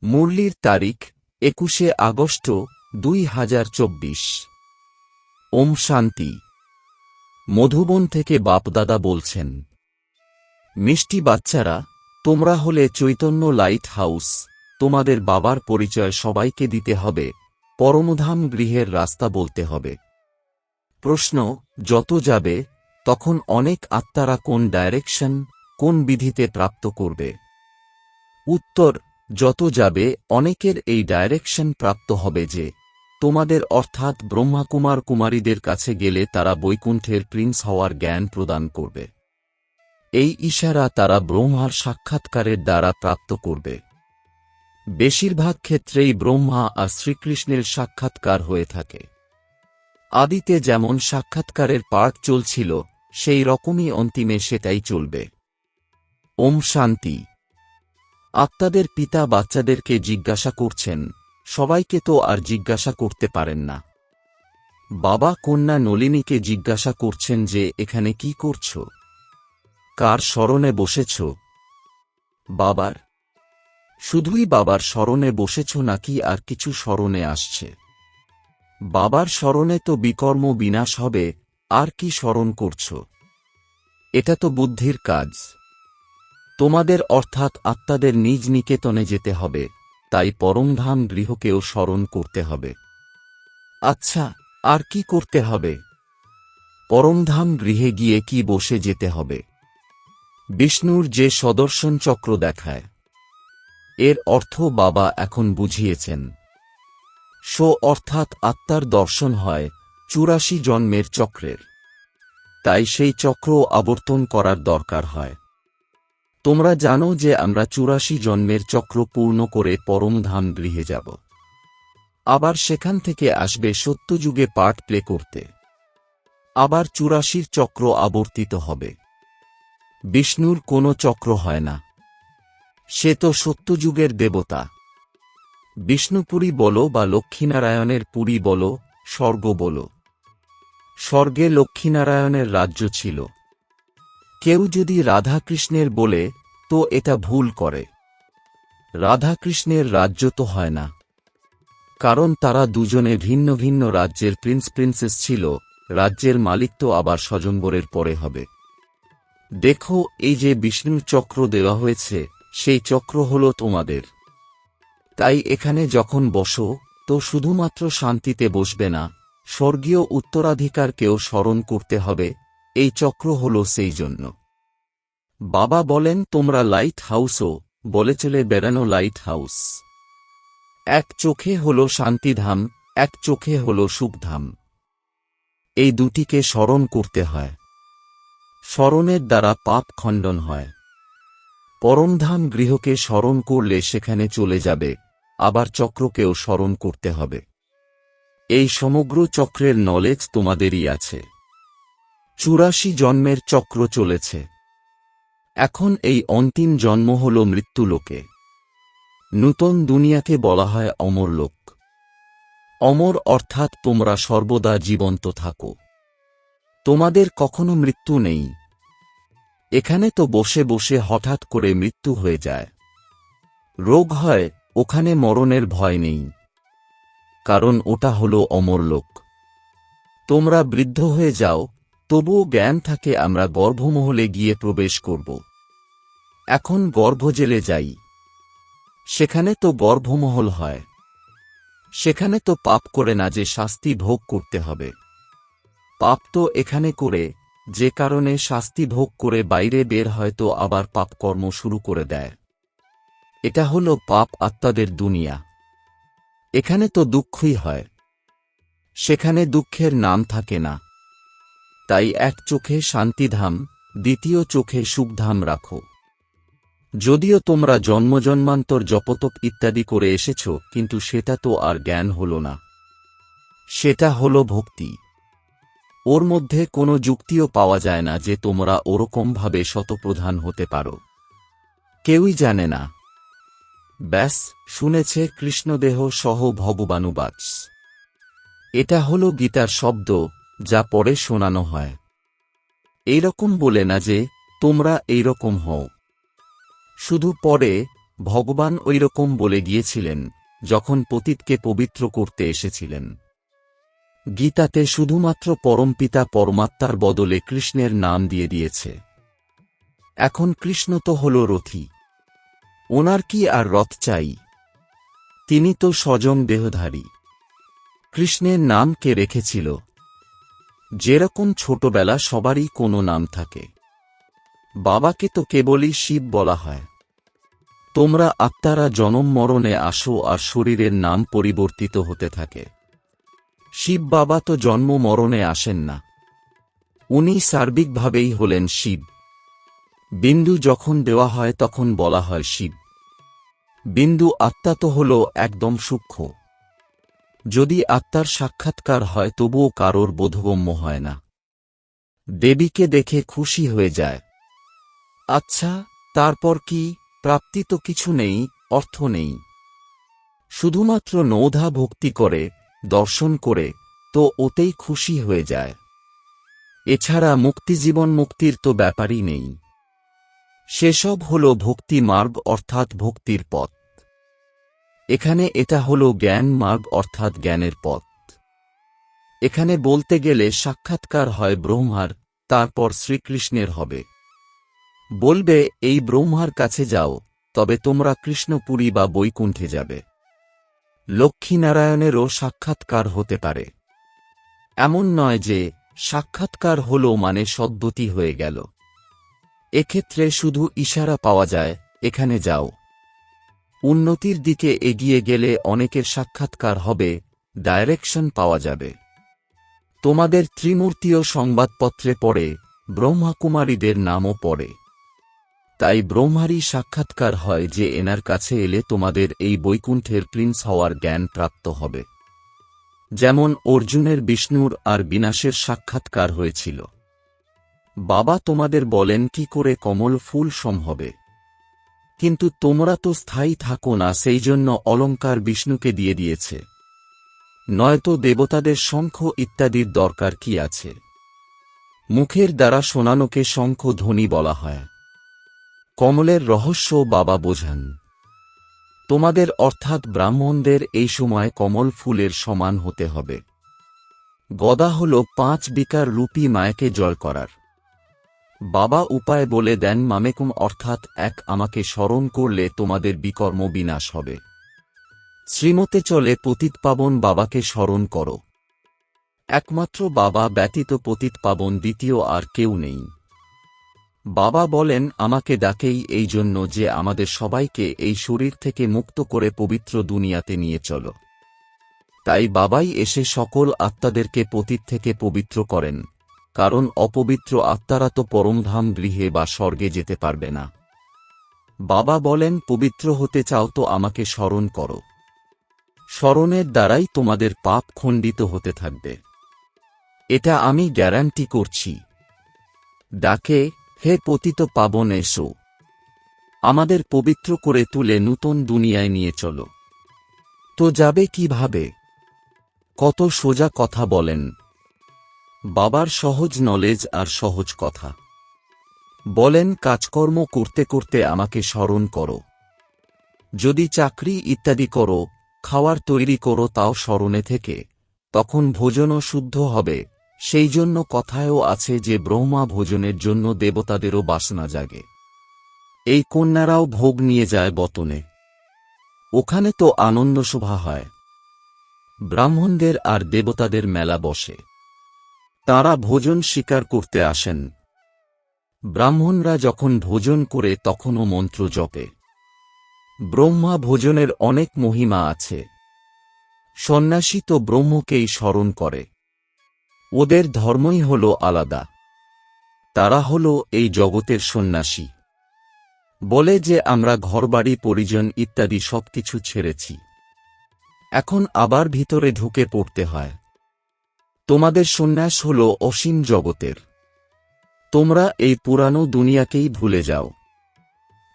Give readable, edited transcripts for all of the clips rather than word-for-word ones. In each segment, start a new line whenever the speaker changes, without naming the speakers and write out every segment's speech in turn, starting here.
মুরলির তারিখ 21শে আগস্ট 2024। ওম শান্তি। মধুবন থেকে বাপদাদা বলছেন, মিষ্টি বাচ্চারা, তোমরা হলে চৈতন্য লাইট হাউস। তোমাদের বাবার পরিচয় সবাইকে দিতে হবে, পরমধাম গৃহের রাস্তা বলতে হবে। প্রশ্ন, যত যাবে তখন অনেক আত্মারা কোন ডাইরেকশন, কোন বিধিতে প্রাপ্ত করবে? উত্তর, যত যাবে অনেকের এই ডাইরেকশন প্রাপ্ত হবে যে তোমাদের অর্থাৎ ব্রহ্মাকুমার কুমারীদের কাছে গেলে তারা বৈকুণ্ঠের প্রিন্স হওয়ার জ্ঞান প্রদান করবে। এই ইশারা তারা ব্রহ্মার সাক্ষাৎকারের দ্বারা প্রাপ্ত করবে। বেশিরভাগ ক্ষেত্রেই ব্রহ্মা আর শ্রীকৃষ্ণের সাক্ষাৎকার হয়ে থাকে। আদিতে যেমন সাক্ষাৎকারের পার্ট চলছিল, সেই রকমই অন্তিমে সেটাই চলবে। ওম শান্তি। আত্মাদের পিতা বাচ্চাদেরকে জিজ্ঞাসা করছেন, সবাইকে তো আর জিজ্ঞাসা করতে পারেন না। বাবা কন্যা নলিনীকে জিজ্ঞাসা করছেন যে এখানে কি করছ, কার স্মরণে বসেছ? বাবার। শুধুই বাবার স্মরণে বসেছ নাকি আর কিছু স্মরণে আসছে? বাবার স্মরণে তো বিকর্ম বিনাশ হবে, আর কি স্মরণ করছ? এটা তো বুদ্ধির কাজ। তোমাদের অর্থাৎ আত্মাদের নিজ নিকেতনে যেতে হবে, তাই পরমধাম গৃহকেও স্মরণ করতে হবে। আচ্ছা, আর কি করতে হবে? পরমধাম গৃহে গিয়ে কি বসে যেতে হবে? বিষ্ণুর যে সদর্শন চক্র দেখায়, এর অর্থ বাবা এখন বুঝিয়েছেন। অর্থাৎ আত্মার দর্শন হয় 84 জন্মের চক্রের, তাই সেই চক্র আবর্তন করার দরকার হয়। তোমরা জানো যে আমরা 84 জন্মের চক্র পূর্ণ করে পরমধাম গৃহে যাব। আবার সেখান থেকে আসবে সত্যযুগে পার্ট প্লে করতে। আবার 84 চক্র আবর্তিত হবে। বিষ্ণুর কোনো চক্র হয় না, সে তো সত্যযুগের দেবতা। বিষ্ণুপুরী বলো বা লক্ষ্মীনারায়ণের পুরী বলো, স্বর্গ বলো, স্বর্গে লক্ষ্মীনারায়ণের রাজ্য ছিল। কেউ যদি রাধাকৃষ্ণের বলে তো এটা ভুল করে। রাধাকৃষ্ণের রাজ্য তো হয় না, কারণ তারা দুজনে ভিন্ন ভিন্ন রাজ্যের প্রিন্স প্রিন্সেস ছিল। রাজ্যের মালিক তো আবার স্বয়ম্বরের পরে হবে। দেখো, এই যে বিষ্ণুর চক্র দেওয়া হয়েছে, সেই চক্র হল তোমাদের। তাই এখানে যখন বসো তো শুধুমাত্র শান্তিতে বসবে না, স্বর্গীয় উত্তরাধিকারকেও স্মরণ করতে হবে। এই চক্র হল সেই জন্য। বাবা বলেন, তোমরা লাইট হাউসও বলে চলে বেড়ানো লাইট হাউস। এক চোখে হল শান্তিধাম, এক চোখে হল সুখধাম। এই দুটিকে স্মরণ করতে হয়। স্মরণের দ্বারা পাপ খণ্ডন হয়। পরমধাম গৃহকে স্মরণ করলে সেখানে চলে যাবে। আবার চক্রকেও স্মরণ করতে হবে। এই সমগ্র চক্রের নলেজ তোমাদেরই আছে। 84 জন্মের চক্র চলেছে। এখন এই অন্তিম জন্ম হল মৃত্যুলোকে। নূতন দুনিয়াকে বলা হয় অমরলোক। অমর অর্থাৎ তোমরা সর্বদা জীবন্ত থাকো, তোমাদের কখনো মৃত্যু নেই। এখানে তো বসে বসে হঠাৎ করে মৃত্যু হয়ে যায়, রোগ হয়, ওখানে মরণের ভয় নেই, কারণ ওটা হল অমরলোক। তোমরা বৃদ্ধ হয়ে যাও, তবুও জ্ঞান থাকে আমরা গর্ভমহলে গিয়ে প্রবেশ করব। এখন গর্ভজেলে যাই, সেখানে তো গর্ভমহল হয়। সেখানে তো পাপ করে না যে শাস্তি ভোগ করতে হবে। পাপ তো এখানে করে, যে কারণে শাস্তি ভোগ করে বাইরে বের হয়তো আবার পাপ কর্ম শুরু করে দেয়। এটা হল পাপ আত্মাদের দুনিয়া। এখানে তো দুঃখই হয়, সেখানে দুঃখের নাম থাকে না। তাই এক চোখে শান্তিধাম, দ্বিতীয় চোখে সুখধাম রাখো। যদিও তোমরা জন্মজন্মান্তর জপতপ ইত্যাদি করে এসেছ, কিন্তু সেটা তো আর জ্ঞান হল না, সেটা হল ভক্তি। ওর মধ্যে কোনো যুক্তিও পাওয়া যায় না যে তোমরা ওরকমভাবে শতপ্রধান হতে পারো। কেউই জানে না। ব্যাস শুনেছে কৃষ্ণদেহ সহ ভগবানুবাচ। এটা হল গীতার শব্দ, যা পরে শোনানো হয়। এইরকম বলে না যে তোমরা এইরকম হও, শুধু পরে ভগবান ঐরকম বলে গিয়েছিলেন যখন পতিতকে পবিত্র করতে এসেছিলেন। গীতাতে শুধুমাত্র পরমপিতা পরমাত্মার বদলে কৃষ্ণের নাম দিয়ে দিয়েছে। এখন কৃষ্ণ তো হল রথী, ওনার কি আর রথ চাই? তিনি তো স্বয়ং দেহধারী। কৃষ্ণের নাম কে রেখেছিল? যেরকম ছোটবেলা সবারই কোনো নাম থাকে। বাবাকে তো কেবলই শিব বলা হয়। তোমরা আত্মারা জনম মরণে আসো আর শরীরের নাম পরিবর্তিত হতে থাকে। শিব বাবা তো জন্ম মরণে আসেন না, উনি সার্বিকভাবেই হলেন শিব। বিন্দু যখন দেওয়া হয় তখন বলা হয় শিব। বিন্দু আত্মা তো হল একদম সূক্ষ্ম। যদি আত্মার সাক্ষাৎকার হয় তবুও কারোর বোধগম্য হয় না। দেবীকে দেখে খুশি হয়ে যায়। আচ্ছা, তারপর কি? প্রাপ্তি তো কিছু নেই, অর্থ নেই। শুধুমাত্র নৌধা ভক্তি করে, দর্শন করে, তো ওতেই খুশি হয়ে যায়। এছাড়া মুক্তিজীবন মুক্তির তো ব্যাপারই নেই। সেসব হল ভক্তি মার্গ অর্থাৎ ভক্তির পথ। এখানে এটা হল জ্ঞান মার্গ অর্থাৎ জ্ঞানের পথ। এখানে বলতে গেলে সাক্ষাৎকার হয় ব্রহ্মার, তারপর শ্রীকৃষ্ণের হবে। বলবে এই ব্রহ্মার কাছে যাও, তবে তোমরা কৃষ্ণপুরী বা বৈকুণ্ঠে যাবে। লক্ষ্মীনারায়ণেরও সাক্ষাৎকার হতে পারে। এমন নয় যে সাক্ষাৎকার হল মানে সদ্গতি হয়ে গেল। এক্ষেত্রে শুধু ইশারা পাওয়া যায়, এখানে যাও। উন্নতির দিকে এগিয়ে গেলে অনেকের সাক্ষাৎকার হবে, ডাইরেকশন পাওয়া যাবে। তোমাদের ত্রিমূর্তিও সংবাদপত্রে পড়ে, ব্রহ্মাকুমারীদের নামও পড়ে। তাই ব্রহ্মারই সাক্ষাৎকার হয় যে এনার কাছে এলে তোমাদের এই বৈকুণ্ঠের প্রিন্স হওয়ার জ্ঞান প্রাপ্ত হবে। যেমন অর্জুনের বিষ্ণুর আর বিনাশের সাক্ষাৎকার হয়েছিল। বাবা তোমাদের বলেন কি করে কমল ফুল সম্ভবে। কিন্তু তোমরা তো স্থায়ী থাকো না, সেই জন্য অলঙ্কার বিষ্ণুকে দিয়ে দিয়েছে। নয়তো দেবতাদের শঙ্খ ইত্যাদির দরকার কি আছে? মুখের দ্বারা শোনানোকে শঙ্খ ধ্বনি বলা হয়। কমলের রহস্য বাবা বোঝান। তোমাদের অর্থাৎ ব্রাহ্মণদের এই সময় কমল ফুলের সমান হতে হবে। গদা হল 5 বিকার রূপী মায়াকে জয় করার। বাবা উপায় বলে দেন মামেকুম অর্থাৎ এক, আমাকে স্মরণ করলে তোমাদের বিকর্ম বিনাশ হবে। শ্রীমতে চলে পতিতপাবন বাবাকে স্মরণ করো। একমাত্র বাবা ব্যতীত পতিতপাবন দ্বিতীয় আর কেউ নেই। বাবা বলেন আমাকে ডাকেই এই জন্য যে আমাদের সবাইকে এই শরীর থেকে মুক্ত করে পবিত্র দুনিয়াতে নিয়ে চলো। তাই বাবাই এসে সকল আত্মাদেরকে পতিত থেকে পবিত্র করেন, কারণ অপবিত্র আত্মারা তো পরমধাম গৃহে বা স্বর্গে যেতে পারবে না। বাবা বলেন পবিত্র হতে চাও তো আমাকে স্মরণ করো। স্মরণের দ্বারাই তোমাদের পাপ খণ্ডিত হতে থাকবে। এটা আমি গ্যারান্টি করছি। ডাকে, হে পতিত পাবন এসো, আমাদের পবিত্র করে তুলে নূতন দুনিয়ায় নিয়ে চলো। তো যাবে কিভাবে? কত সোজা কথা বলেন। বাবার সহজ নলেজ আর সহজ কথা। বলেন কাজকর্ম করতে করতে আমাকে স্মরণ করো। যদি চাকরি ইত্যাদি করো, খাওয়ার তৈরি করো, তাও স্মরণে থেকে, তখন ভোজনও শুদ্ধ হবে। সেই জন্য কথায়ও আছে যে ব্রহ্মা ভোজনের জন্য দেবতাদেরও বাসনা জাগে। এই কন্যারাও ভোগ নিয়ে যায় বতনে। ওখানে তো আনন্দ শোভা হয়। ব্রাহ্মণদের আর দেবতাদের মেলা বসে। তাঁরা ভোজন শিকার করতে আসেন। ব্রাহ্মণরা যখন ভোজন করে তখনও মন্ত্র জপে। ব্রহ্মা ভোজনের অনেক মহিমা আছে। সন্ন্যাসী তো ব্রহ্মকেই স্মরণ করে। ওদের ধর্মই হল আলাদা। তারা হল এই জগতের সন্ন্যাসী। বলে যে আমরা ঘরবাড়ি পরিজন ইত্যাদি সবকিছু ছেড়েছি, এখন আবার ভিতরে ঢুকে পড়তে হয়। তোমাদের সন্ন্যাস হল অসীম জগতের। তোমরা এই পুরানো দুনিয়াকেই ভুলে যাও।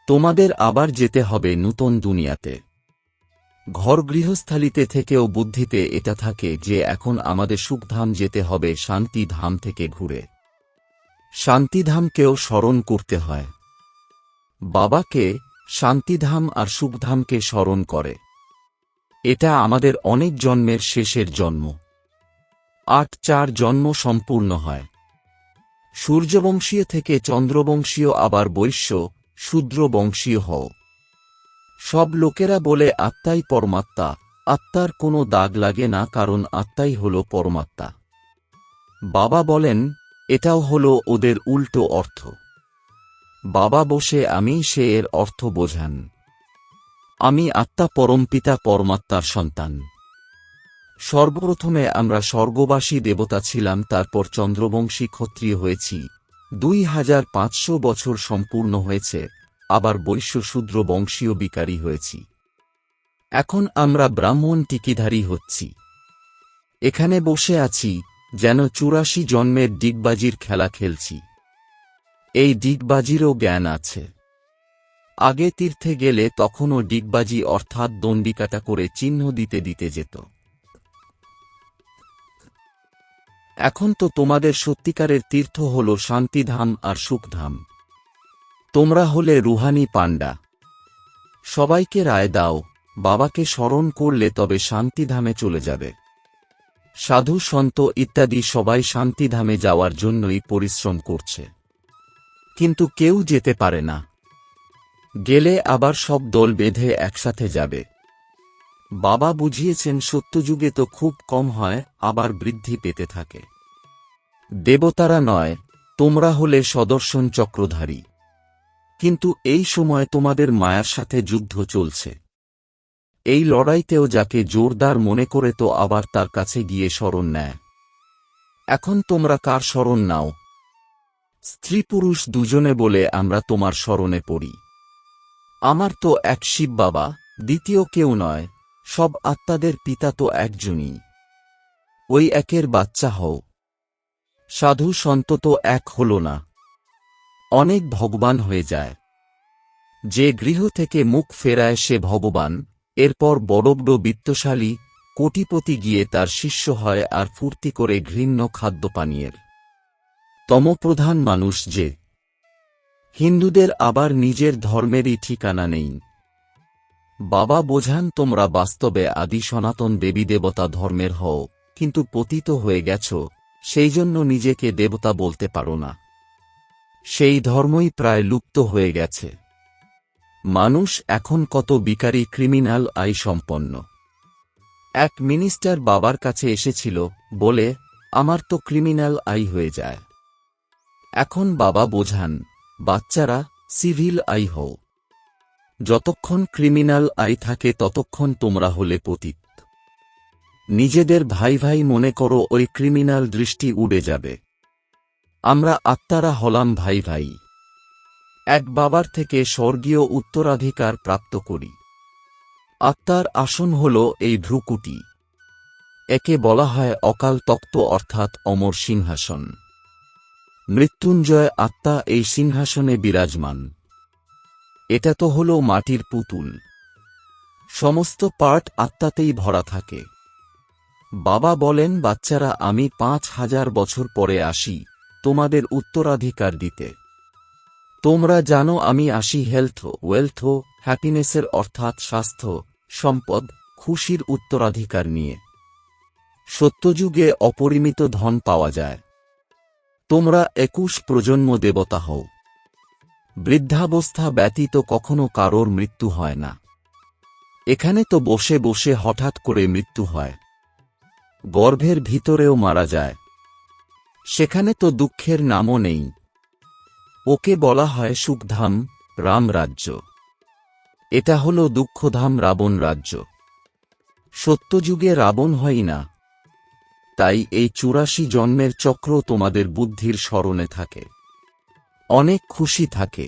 তোমাদের আবার যেতে হবে নূতন দুনিয়াতে। ঘর গৃহস্থালিতে থেকেও বুদ্ধিতে এটা থাকে যে এখন আমাদের সুখধাম যেতে হবে, শান্তিধাম থেকে ঘুরে। শান্তিধামকেও স্মরণ করতে হয়। বাবাকে, শান্তিধাম আর সুখধামকে স্মরণ করে। এটা আমাদের অনেক জন্মের শেষের জন্ম। ৮-৪ জন্ম সম্পূর্ণ হয়। সূর্যবংশীয় থেকে চন্দ্রবংশীয়, আবার বৈশ্য শূদ্র বংশীয় হও। সব লোকেরা বলে আত্মাই পরমাত্মা। আত্মার কোনো দাগ লাগে না, কারণ আত্মাই হল পরমাত্মা। বাবা বলেন এটাও হল ওদের উল্টো অর্থ। বাবা বসে আমি সে এর অর্থ বোঝান। আমি আত্মা পরমপিতা পরমাত্মার সন্তান। সর্বপ্রথমে আমরা স্বর্গবাসী দেবতা ছিলাম, তারপর চন্দ্রবংশী ক্ষত্রিয় হয়েছি। 2500 বছর সম্পূর্ণ হয়েছে, আবার বৈশ্য শূদ্র বংশীয় বিকারী হয়েছি। এখন আমরা ব্রাহ্মণ টিকিধারী হচ্ছি। এখানে বসে আছি যেন 84 জন্মের ডিগবাজির খেলা খেলছি। এই ডিগবাজিরও জ্ঞান আছে। আগে তীর্থে গেলে তখনও ডিগবাজি অর্থাৎ দণ্ডিকাটা করে চিহ্ন দিতে দিতে যেত। এখন তো তোমাদের সত্যিকারের তীর্থ হল শান্তিধাম আর সুখধাম। তোমরা হলে রুহানি পাণ্ডা। সবাইকে রায় দাও, বাবাকে স্মরণ করলে তবে শান্তিধামে চলে যাবে। সাধু সন্ত ইত্যাদি সবাই শান্তিধামে যাওয়ার জন্যই পরিশ্রম করছে, কিন্তু কেউ যেতে পারে না। গেলে আবার সব দল বেঁধে একসাথে যাবে। বাবা বুঝিয়েছেন সত্যযুগে তো খুব কম হয়, আবার বৃদ্ধি পেতে থাকে। দেবতারা নয়, তোমরা হলে সদর্শন চক্রধারী। কিন্তু এই সময় তোমাদের মায়ার সাথে যুদ্ধ চলছে। এই লড়াইতেও যাকে জোরদার মনে করে তো আবার তার কাছে গিয়ে শরণ নেয়। এখন তোমরা কার শরণ নাও? স্ত্রী পুরুষ দুজনে বলে আমরা তোমার শরণে পড়ি। আমার তো এক শিব বাবা, দ্বিতীয় কেউ নয়। সব আত্মাদের পিতা তো একজনই। ওই একের বাচ্চা হও। সাধু সন্ত তো এক হল না, অনেক ভগবান হয়ে যায়। যে গৃহ থেকে মুখ ফেরায় সে ভগবান। এরপর বড় বড় বিত্তশালী কোটিপতি গিয়ে তার শিষ্য হয় আর ফুর্তি করে ঘৃণ্য খাদ্যপানীয়ের। তমপ্রধান মানুষ যে। হিন্দুদের আবার নিজের ধর্মেরই ঠিকানা নেই। বাবা বোঝান তোমরা বাস্তবে আদি সনাতন দেবী দেবতা ধর্মের হও, কিন্তু পতিত হয়ে গেছ, সেই জন্য নিজেকে দেবতা বলতে পারো না। সেই ধর্মই প্রায় লুপ্ত হয়ে গেছে। মানুষ এখন কত বিকারী, ক্রিমিনাল আই সম্পন্ন। এক মিনিস্টার বাবার কাছে এসেছিল, বলে আমার তো ক্রিমিনাল আই হয়ে যায়। এখন বাবা বোঝান, বাচ্চারা সিভিল আই হও। যতক্ষণ ক্রিমিনাল আই থাকে ততক্ষণ তোমরা হলে পতিত। নিজেদের ভাই ভাই মনে করো, ওই ক্রিমিনাল দৃষ্টি উড়ে যাবে। আমরা আত্মারা হলাম ভাই ভাই। এক বাবার থেকে স্বর্গীয় উত্তরাধিকার প্রাপ্ত করি। আত্মার আসন হল এই ভ্রুকুটি। একে বলা হয় অকাল তক্ত অর্থাৎ অমর সিংহাসন। মৃত্যুঞ্জয় আত্মা এই সিংহাসনে বিরাজমান। এটা তো হল মাটির পুতুল। সমস্ত পার্ট আত্মাতেই ভরা থাকে। বাবা বলেন, বাচ্চারা আমি 5000 বছর পরে আসি তোমাদের উত্তরাধিকার দিতে। তোমরা জানো আমি আসি হেলথ, ওয়েলথ, হ্যাপিনেসের অর্থাৎ স্বাস্থ্য, সম্পদ, খুশির উত্তরাধিকার নিয়ে। সত্যযুগে অপরিমিত ধন পাওয়া যায়। তোমরা 21 প্রজন্ম দেবতা হও। বৃদ্ধাবস্থা ব্যতীত কখনো কারোর মৃত্যু হয় না। এখানে তো বসে বসে হঠাৎ করে মৃত্যু হয়। গর্ভের ভিতরেও মারা যায়। সেখানে তো দুঃখের নামও নেই। ওকে বলা হয় সুখধাম, রামরাজ্য। এটা হল দুঃখধাম, রাবণ রাজ্য। সত্যযুগে রাবণ হয় না। তাই এই 84 জন্মের চক্র তোমাদের বুদ্ধির স্মরণে থাকে, অনেক খুশি থাকে।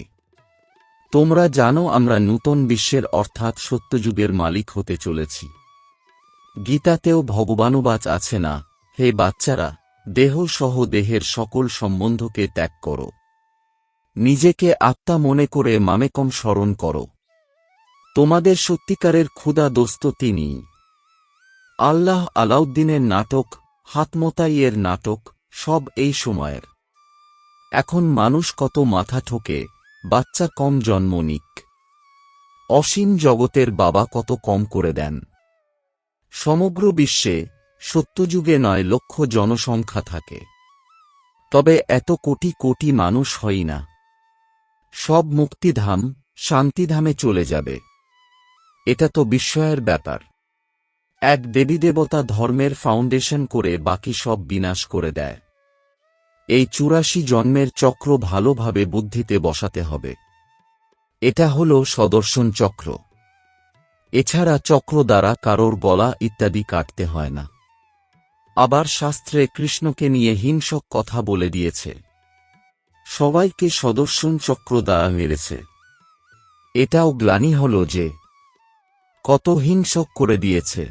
তোমরা জানো আমরা নূতন বিশ্বের অর্থাৎ সত্যযুগের মালিক হতে চলেছি। গীতাতেও ভগবানুবাচ আছে না, হে বাচ্চারা, দেহ সহ দেহের সকল সম্বন্ধকে ত্যাগ করো। নিজেকে আত্মা মনে করে মামেকম স্মরণ করো। তোমাদের সত্যিকারের ক্ষুধা দোস্ত তিনিই। আল্লাহ আলাউদ্দিনের নাটক, হাতমতাইয়ের নাটক, সব এই সময়ের। এখন মানুষ কত মাথা ঠোকে, বাচ্চা কম জন্ম নিক। অসীম জগতের বাবা কত কম করে দেন। সমগ্র বিশ্বে সত্যযুগে 9 লক্ষ জনসংখ্যা থাকে, তবে এত কোটি কোটি মানুষ হয় না। সব মুক্তিধাম শান্তিধামে চলে যাবে, এটা তো বিস্ময়ের ব্যাপার। এক দেবীদেবতা ধর্মের ফাউন্ডেশন করে বাকি সব বিনাশ করে দেয়। এই 84 জন্মের চক্র ভালোভাবে বুদ্ধিতে বসাতে হবে। এটা হল সদর্শন চক্র। এছাড়া চক্র দ্বারা কারোর গলা ইত্যাদি কাটতে হয় না। আবার শাস্ত্রে কৃষ্ণকে নিয়ে হিংসক কথা বলে দিয়েছে, সবাইকে সদর্শন চক্র দ্বারা মেরেছে। এটাও গ্লানি হল যে কত হিংসক করে দিয়েছে।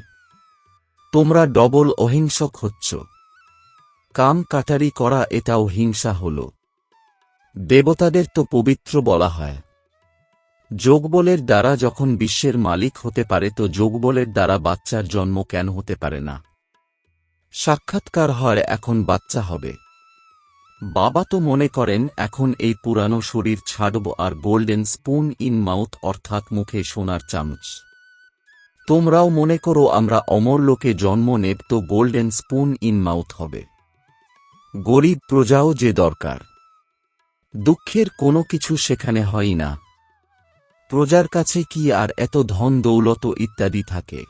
তোমরা ডবল অহিংসক হচ্ছ। কাম কাটারি করা এটাও হিংসা হল। দেবতাদের তো পবিত্র বলা হয়। যোগবলের দ্বারা যখন বিশ্বের মালিক হতে পারে, তো যোগবলের দ্বারা বাচ্চার জন্ম কেন হতে পারে না? সাক্ষাৎকার হয় এখন বাচ্চা হবে। বাবা তো মনে করেন এখন এই পুরানো শরীর ছাড়ব আর গোল্ডেন স্পুন ইন মাউথ অর্থাৎ মুখে সোনার চামচ। তোমরাও মনে করো আমরা অমর লোকে জন্ম নেব, তো গোল্ডেন স্পুন ইন মাউথ হবে। গরিব প্রজাও যে দরকার। দুঃখের কোনো কিছু সেখানে হয় না। প্রজার কাছে কি আর এত ধন দৌলত ইত্যাদি থাকে?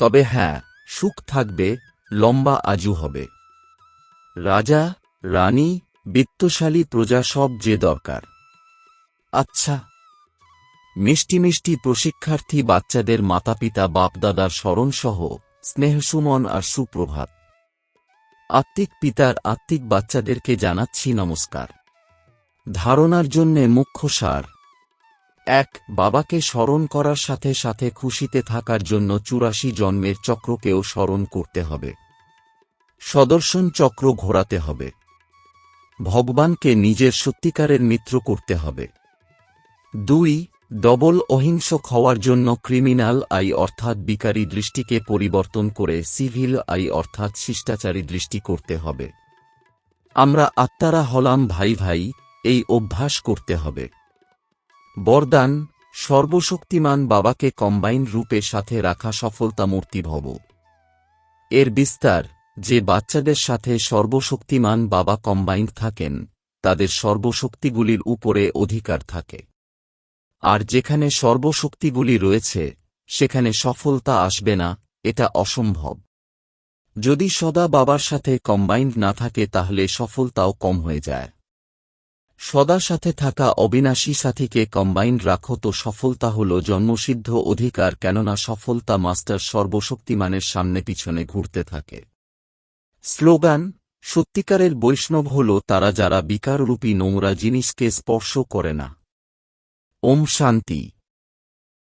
তবে হ্যাঁ, সুখ থাকবে, লম্বা আজু হবে। রাজা রানী বিত্তশালী প্রজা সব যে দরকার। আচ্ছা, মিষ্টি মিষ্টি প্রশিক্ষার্থী বাচ্চাদের মাতাপিতা বাপদাদার স্মরণসহ স্নেহসুমন আর সুপ্রভাত। আত্মিক পিতার আত্মিক বাচ্চাদেরকে জানাচ্ছি নমস্কার। ধারণার জন্যে মুখ্য সার: 1. বাবাকে স্মরণ করার সাথে সাথে খুশিতে থাকার জন্য 84 জন্মের চক্রকেও স্মরণ করতে হবে। সদর্শন চক্র ঘোরাতে হবে। ভগবানকে নিজের সত্যিকারের মিত্র করতে হবে। 2. ডবল অহিংসক হওয়ার জন্য ক্রিমিনাল আই অর্থাৎ বিকারী দৃষ্টিকে পরিবর্তন করে সিভিল আই অর্থাৎ শিষ্টাচারী দৃষ্টি করতে হবে। আমরা আত্মারা হলাম ভাই ভাই, এই অভ্যাস করতে হবে। বরদান: সর্বশক্তিমান বাবাকে কম্বাইন রূপে সাথে রাখা সফলতা মূর্তি ভব। এর বিস্তার: যে বাচ্চাদের সাথে সর্বশক্তিমান বাবা কম্বাইন্ড থাকেন, তাদের সর্বশক্তিগুলির উপরে অধিকার থাকে। আর যেখানে সর্বশক্তিগুলি রয়েছে, সেখানে সফলতা আসবে না, এটা অসম্ভব। যদি সদা বাবার সাথে কম্বাইন্ড না থাকে, তাহলে সফলতাও কম হয়ে যায়। সদা সাথে থাকা অবিনাশী সাথীকে কম্বাইন্ড রাখো, তো সফলতা হল জন্মসিদ্ধ অধিকার, কেননা সফলতা মাস্টার সর্বশক্তিমানের সামনে পিছনে ঘুরতে থাকে। স্লোগান: সত্যিকারের বৈষ্ণব হল তারা যারা বিকাররূপী নোংরা জিনিসকে স্পর্শ করে না। ওম শান্তি।